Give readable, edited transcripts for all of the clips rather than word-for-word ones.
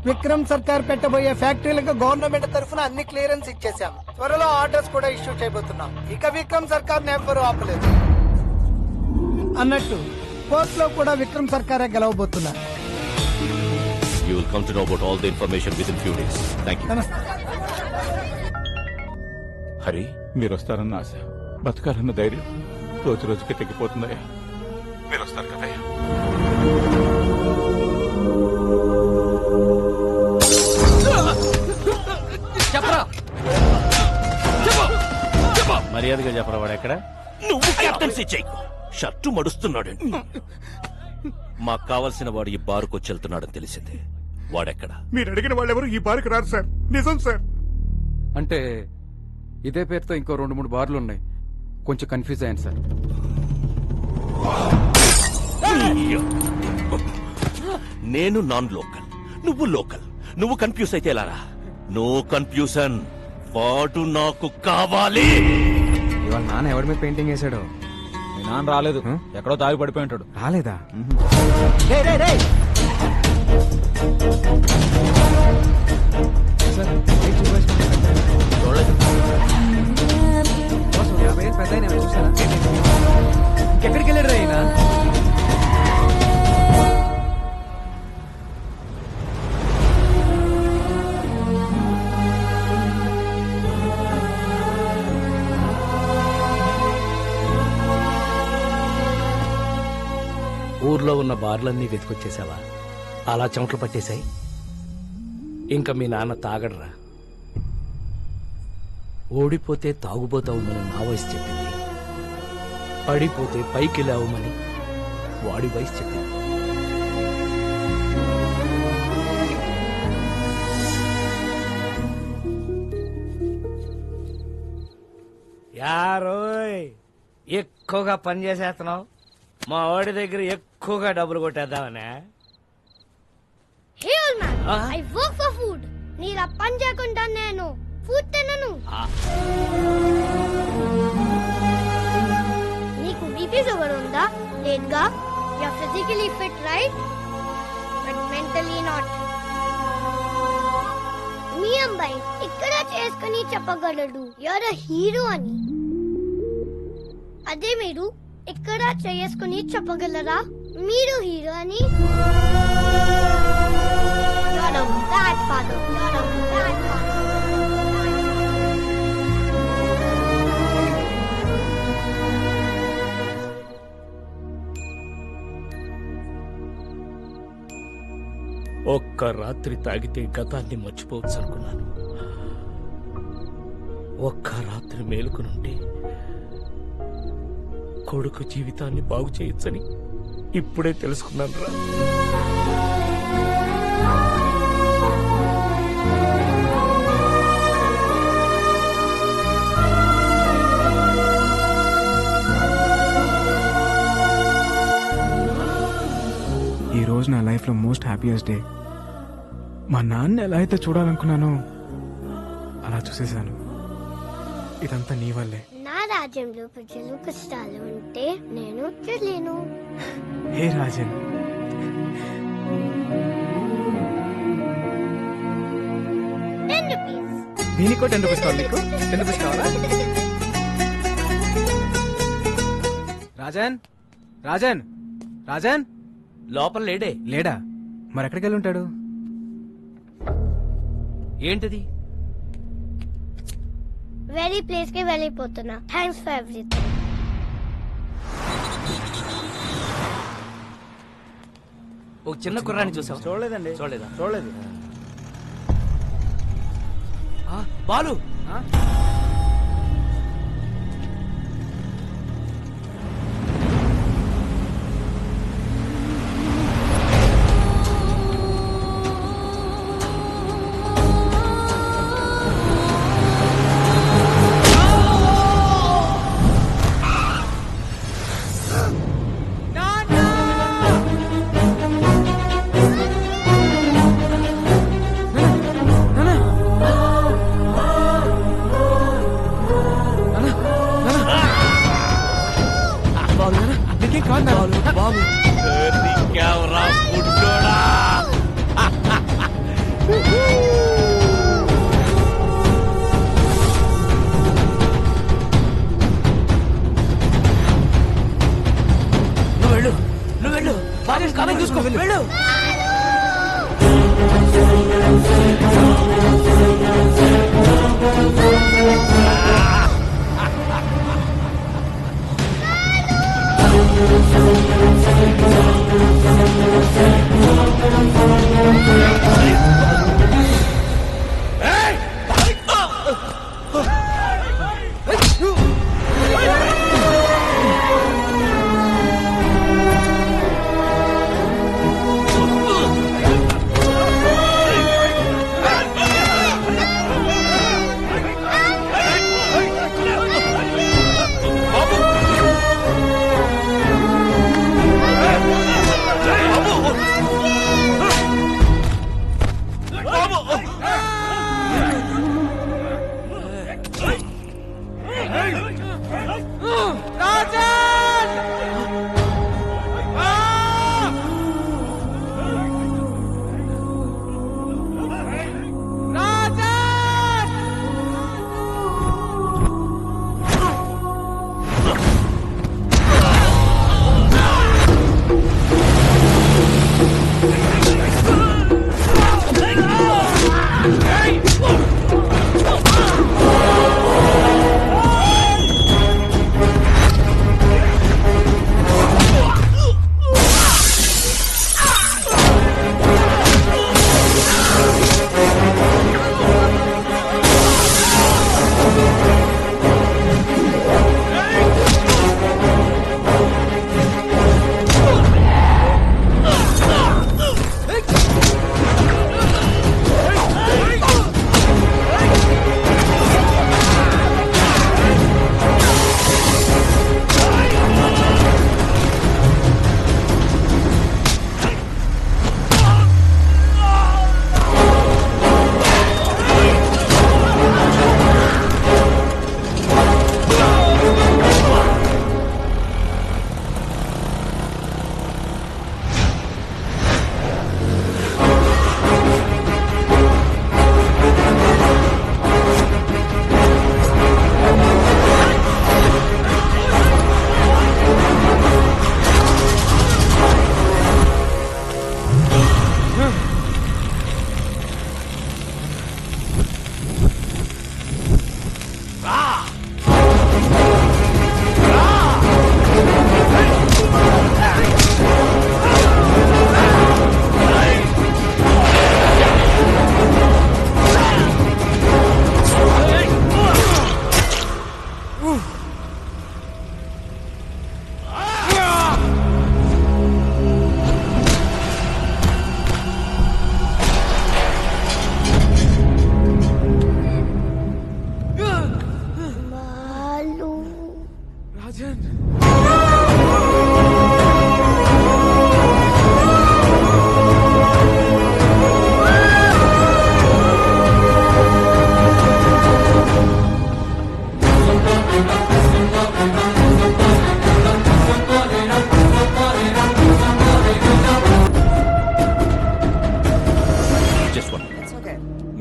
విక్రమ్ సర్కార్ పెట్టబోయే ఫ్యాక్టరీలకు గవర్నమెంట్ తరఫున అన్ని క్లియరెన్స్ ఇచ్చేసాము. త్వరలో ఆర్డర్స్ కూడా ఇష్యూ చేయబోతున్నాం. ఇక విక్రమ్ సర్కార్ ఎవ్వరూ ఆపలేదు. అన్నట్టు కోర్ట్ లో కూడా విక్రమ్ సర్కారే గెలవబోతున్నారు. You will come to know about all the information within few days. Thank you. నమస్తే. హరి, మీరు వస్తారన్న ఆశ, బతకాలన్న ధైర్యం రోజు రోజుకి తగ్గిపోతుందయ్యా. మీరు వస్తారు కదయ్యా. చెప్పరా, మర్యాదగా చెప్పరా. వాడు ఎక్కడ? నువ్వు కెప్టెన్సీ చేయకు. షర్టు మడుస్తున్నాడండి. మాకు కావలసిన వాడు ఈ బారుకు వచ్చి వెళ్తున్నాడని తెలిసింది. వాడెక్కడ? మీరు అడిగిన వాళ్ళెవరు ఈ బారికి రారు సార్. నిజం సార్. అంటే ఇదే పేరుతో ఇంకో 2-3 బార్లు ఉన్నాయి. కొంచెం కన్ఫ్యూజ్ అయ్యాను సార్. నేను నాన్ లోకల్, నువ్వు లోకల్. నువ్వు కన్ఫ్యూజ్ అయితే ఎలారా? No confusion. వాడు నాకు కావాలి. ఇవాళ నాన్న ఎవరి మీద పెయింటింగ్ వేసాడో. మీ నాన్న రాలేదు, ఎక్కడో తాగి పడిపోయి ఉంటాడు. రాలేదా? ఎక్కడికి వెళ్ళాడు అయినా? ఊర్లో ఉన్న బార్లన్నీ వెతికొచ్చేసావా? అలా చెమటలు పట్టేశాయి. ఇంకా మీ నాన్న తాగడరా. ఓడిపోతే తాగుబోతావుమని నా వయసు చెప్పింది. పడిపోతే పైకి లేవమని వాడి వయసు చెప్పింది. యారోయ్, ఎక్కువగా పని చేసేస్తున్నావు. మా వాడి దగ్గర ఎక్కువగా డబ్బులు కొట్టేద్దామనే. Hey old man, I work for food. నీలా పని చేయకుండా నేను ఫుడ్ తినను. నీకు బీపీ షుగర్ ఉందా? లేదుగా. You are physically fit right, but mentally not. మీ అబ్బాయి ఇక్కడ చేసుకుని చెప్పగలడు యు ఆర్ ఎ హీరో అని. అదే మీరు ఇక్కడ చేసుకుని చెప్పగలరా మీరు హీరో అని? You're a bad father. You're a bad father. ఒక్క రాత్రి తాగితే గతాన్ని మర్చిపోవచ్చు అనుకున్నాను. ఒక్క రాత్రి మేలుకునుంటే కొడుకు జీవితాన్ని బాగు చేయొచ్చని ఇప్పుడే తెలుసుకున్నాను రా. ఈ రోజు నా లైఫ్ లో మోస్ట్ హ్యాపీయెస్ట్ డే. మా నాన్న ఎలా అయితే చూడాలనుకున్నానో అలా చూసేశాను. ఇదంతా నీ వల్లే. నా రాజ్యంలో ప్రజలు కష్టాలు ఉంటే నేను చూడలేను. హే రాజన్, దీనికో 10 రూపీస్ కావాలి. నీకు 10 రూపీస్ కావాలా? రాజన్, రాజన్, రాజన్ లోపల లేడే. లేడా? మరి ఎక్కడికి వెళ్ళి ఉంటాడు? ఏంటిది? వెరీ ప్లేస్ కి వెళ్ళిపోతున్నా. Thanks for everything. ఒక చిన్న కుర్రాన్ని చూసావు? చూడలేదండి. చూడలేదా? చూడలేదు. బాలు, కాలం చూసుకో వెళ్ళు.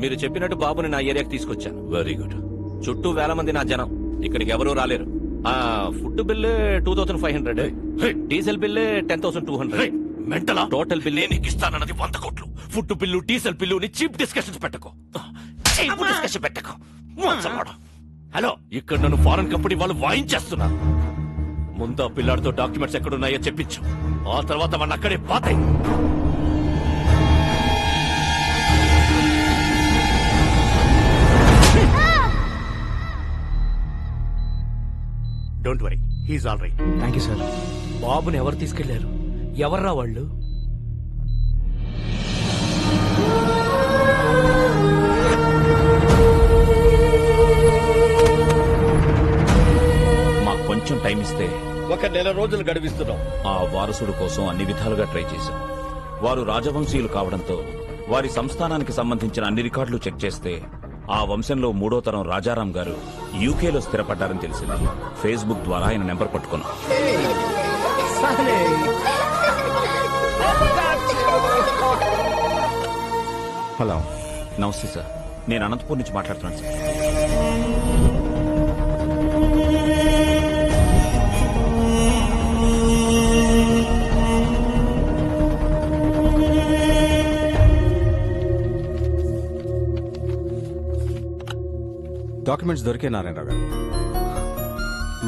మీరు చెప్పినట్టు బాబుని నా ఏరియాకి తీసుకొచ్చాను. Very good. చుట్టూ వేల మంది నా జనం, ఇక్కడికి ఎవరూ రాలేరు. ఆ ఫుడ్ బిల్లు 2500, డీజిల్ బిల్లు 10,200. మెంటలా? టోటల్ బిల్లు నీకు ఇస్తానన్నది 100 కోట్లు. Food bill, diesel bill cheap discussions పెట్టకు. హలో, ఇక్కడ నన్ను ఫారెన్ కంపెనీ వాళ్ళు వాయించేస్తున్నారు. ముందు ఆ పిల్లాడితో డాక్యుమెంట్స్ ఎక్కడున్నాయో చెప్పించు. ఆ తర్వాత వాడిని అక్కడే పాతాయి. Don't worry, he's all right. Thank you sir. బాబుని ఎవరు తీసుకెళ్లారు? ఎవర్రా వాళ్ళు? మాకు కొంచెం టైం ఇస్తే 1 నెల రోజులు గడివిస్తున్నాం. ఆ వారసుడు కోసం అన్ని విధాలుగా ట్రై చేశాం. వారు రాజవంశీయులు కావడంతో వారి సంస్థానానికి సంబంధించిన అన్ని రికార్డులు చెక్ చేస్తే ఆ వంశంలో 3వ తరం రాజారాం గారు యూకేలో స్థిరపడ్డారని తెలిసింది. ఫేస్బుక్ ద్వారా ఆయన నెంబర్ పట్టుకున్నాం. హలో, నమస్తే సార్, నేను అనంతపూర్ నుంచి మాట్లాడుతున్నాను సార్. డాక్యుమెంట్స్ దొరికే నారాయణరావు గారు.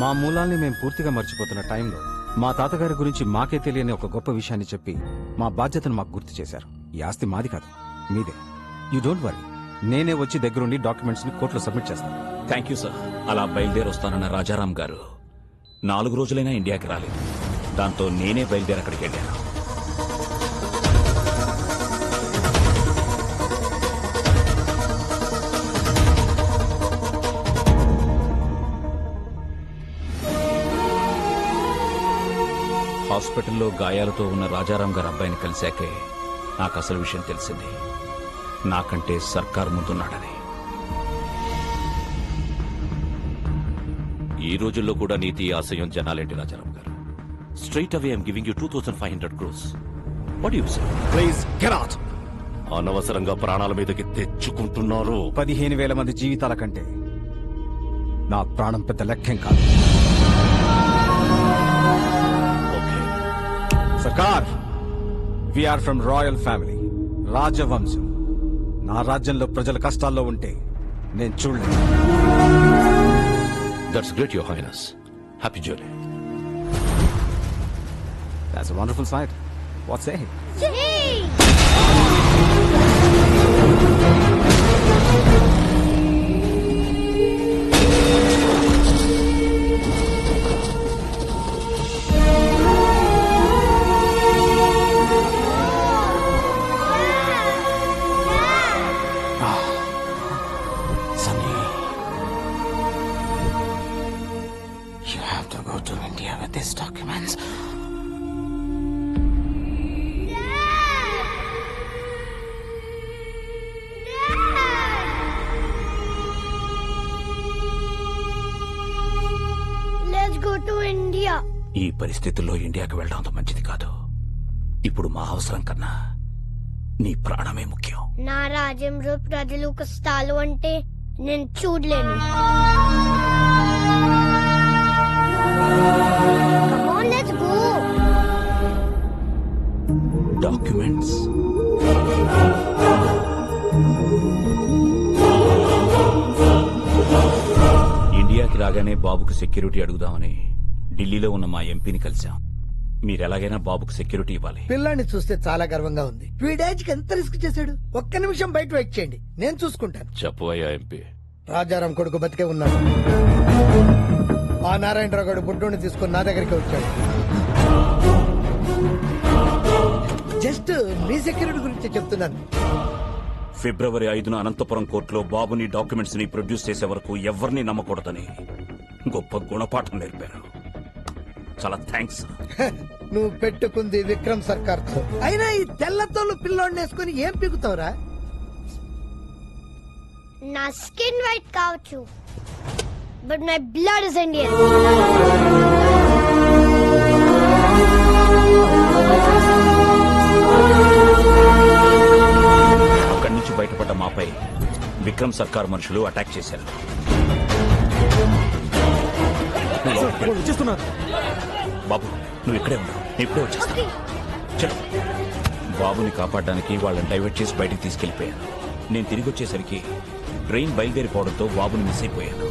మా మూలాల్ని మేము పూర్తిగా మర్చిపోతున్న టైంలో మా తాతగారి గురించి మాకే తెలియని ఒక గొప్ప విషయాన్ని చెప్పి మా బాధ్యతను మాకు గుర్తు చేశారు. ఈ ఆస్తి మాది కాదు, మీదే. యూ డోంట్ వరీ, నేనే వచ్చి దగ్గరుండి డాక్యుమెంట్స్ ని కోర్టులో సబ్మిట్ చేస్తాను. Thank you sir. అలా బయలుదేరి వస్తానన్న రాజారాం గారు 4 రోజులైనా ఇండియాకి రాలేదు. దాంతో నేనే బయలుదేరి అక్కడికి వెళ్ళాను. హాస్పిటల్లో గాయాలతో ఉన్న రాజారాం గారి అబ్బాయిని కలిశాకే నాకు అసలు విషయం తెలిసింది. నాకంటే సర్కార్ ముందున్నాడని. ఈ రోజుల్లో కూడా నీతి ఆశయం జనాలేంటి రాజారాం గారు? Straight away I'm giving you 2500 crores. What you say? Please get out. అనవసరంగా ప్రాణాల మీదకి తెచ్చుకుంటున్నారు. 15,000 మంది జీవితాల కంటే నా ప్రాణం పెద్ద లెక్కేం కాదు. సర్కార్, వీఆర్ ఫ్రమ్ రాయల్ ఫ్యామిలీ, రాజవంశం. నా రాజ్యంలో ప్రజల కష్టాల్లో ఉంటే నేను చూడలేదు. That's great your highness. Happy journey. That's a wonderful sight. What say? Yay! Sunny, you have to go to India with these documents. Let's go to India. ఈ పరిస్థితుల్లో ఇండియాకి వెళ్ళడం అంత మంచిది కాదు. ఇప్పుడు మా అవసరం కన్నా నీ ప్రాణమే ముఖ్యం. నా రాజ్యంలో ప్రజలు కష్టాలు అంటే నేను చూడలేను. Come on, let's go. Documents ఇండియాకి రాగానే బాబుకు సెక్యూరిటీ అడుగుదామని ఢిల్లీలో ఉన్న మా ఎంపీని కలిశాం. మీరెలాగైనా బాబుకు సెక్యూరిటీ ఇవ్వాలి. పిల్లాన్ని చూస్తే చాలా గర్వంగా ఉంది. వీడేజ్కి ఎంత రిస్క్ చేశాడు. ఒక్క నిమిషం బయట వెయిట్ చేయండి, నేను చూసుకుంటాను. చెప్పవయ్యా ఎంపీ. రాజారాం కొడుకు బతికే ఉన్నాడు. ఆ నారాయణరావు గారు బుడ్డోని తీసుకుని నా దగ్గరికి వచ్చాడు. జస్ట్ మీ సెక్యూరిటీ గురించి చెప్తున్నాను. ఫిబ్రవరి 5న అనంతపురం కోర్టులో బాబుని డాక్యుమెంట్స్ ని ప్రొడ్యూస్ చేసే వరకు ఎవరిని నమ్మకూడదని గొప్ప గుణపాఠం నేర్పారు. చాలా థ్యాంక్స్. నువ్వు పెట్టుకుంది విక్రమ్ సర్కార్ తో. అయినా ఈ తెల్లతోలు పిల్లోడిని వేసుకుని ఏం పీకుతావురా? నా స్కిన్ వైట్ కావచ్చు, but my blood is Indian. అక్కడి నుంచి బయటపడ్డ మాపై విక్రమ్ సర్కార్ మనుషులు అటాక్ చేశారు. బాబు నువ్వు ఇక్కడే ఉన్నావు, నేను ఇప్పుడే వచ్చేస్తా. చలో. బాబుని కాపాడడానికి వాళ్ళని డైవర్ట్ చేసి బయటికి తీసుకెళ్లిపోయాను. నేను తిరిగి వచ్చేసరికి ట్రైన్ బయలుదేరిపోవడంతో బాబుని మిస్ అయిపోయాను.